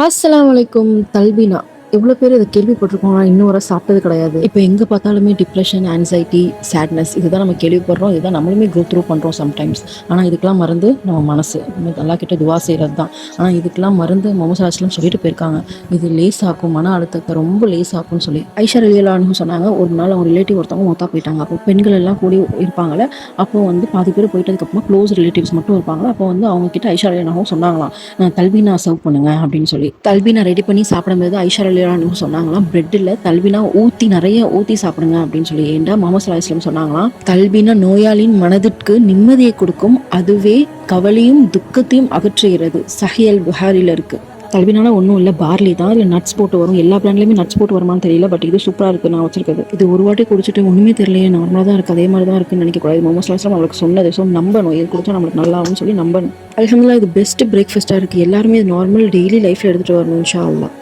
அஸ்ஸலாமு அலைக்கும். தல்பீனா எவ்வளோ பேர் இதை கேள்விப்பட்டிருக்கோம், ஆனால் இன்னும் வரை சாப்பிட்டது கிடையாது. இப்போ எங்கே பார்த்தாலுமே டிப்ரெஷன், ஆன்சைட்டி, சேட்னஸ் இதுதான் நம்ம கேள்விப்படுறோம். இதுதான் நம்மளுமே கோ த்ரூ பண்ணுறோம் சம்டைம்ஸ். ஆனால் இதுக்கெல்லாம் மருந்து நம்ம மனசு, நம்ம அல்லா கிட்ட துவா செய்கிறது தான். ஆனால் இதுக்கெல்லாம் மருந்து முஹம்மது ஸல்லல்லாஹு அலைஹி வஸல்லம் சொல்லிட்டு போயிருக்காங்க, இது லேசாக்கும், மன அழுத்தத்தை ரொம்ப லேசாக்கும்னு சொல்லி. ஐஷா ரலியல்லாஹு அன்ஹா சொன்னாங்க, ஒரு நாள் அவங்க ரிலேட்டிவ் ஒருத்தவங்க மொத்தா போயிட்டாங்க. அப்போ பெண்கள் எல்லாம் கூடி இருப்பாங்கள்ல, அப்போ பாதி பேர் போயிட்டதுக்கப்புறமா க்ளோஸ் ரிலேட்டிவ்ஸ் மட்டும் இருப்பாங்க. அப்போ அவங்க கிட்ட ஐஷா ரலியல்லாஹு அன்ஹா சொன்னாங்களாம், தல்பீனா சர்வ் பண்ணுங்க அப்படின்னு சொல்லி. தல்பீனா ரெடி பண்ணி சாப்பிடும்போது ஐஷா ரலியல்லாஹு அன்ஹா சொன்னாங்களாம், பிரெட்டில் தல்பீனா நிறைய ஊற்றி சாப்பிடுங்க அப்படின்னு சொல்லி. ஏண்டா முஹம்மது ஸல்லல்லாஹு அலைஹி வஸல்லம் சொன்னாங்களாம், தல்பீனா நோயாளியின் மனதிற்கு நிம்மதியை கொடுக்கும், அதுவே கவலையும் துக்கத்தையும் அகற்றுகிறது. சஹீஹ் புகாரில இருக்கு. தல்பீனால ஒன்றும் இல்லை, பார்லி தான். இல்லை நட்ஸ் போட்டு வரும். எல்லா பிராண்ட்லேயுமே நட்ஸ் போட்டு வருமானு தெரியல, பட் இது சூப்பராக இருக்குது. நான் வச்சிருக்கிறது இது ஒரு வாட்டி குடிச்சிட்டு ஒன்றுமே தெரியலையே, நார்மலாக தான் இருக்குது, அதே மாதிரி தான் இருக்குன்னு நினைக்கக்கூடாது. முஹம்மது ஸல்லல்லாஹு அலைஹி வஸல்லம் அவளுக்கு சொன்னது. ஸோ நம்பணும், இது குடிச்சா நம்மளுக்கு நல்லாவும் சொல்லி நம்பணும். அல்ஹம்துலில்லாஹ், இது பெஸ்ட் பிரேக்ஃபாஸ்ட்டாக இருக்குது. எல்லாருமே இது நார்மல் டெய்லி லைஃப்பில் எடுத்துகிட்டு வரணும் இன்ஷா அல்லாஹ்.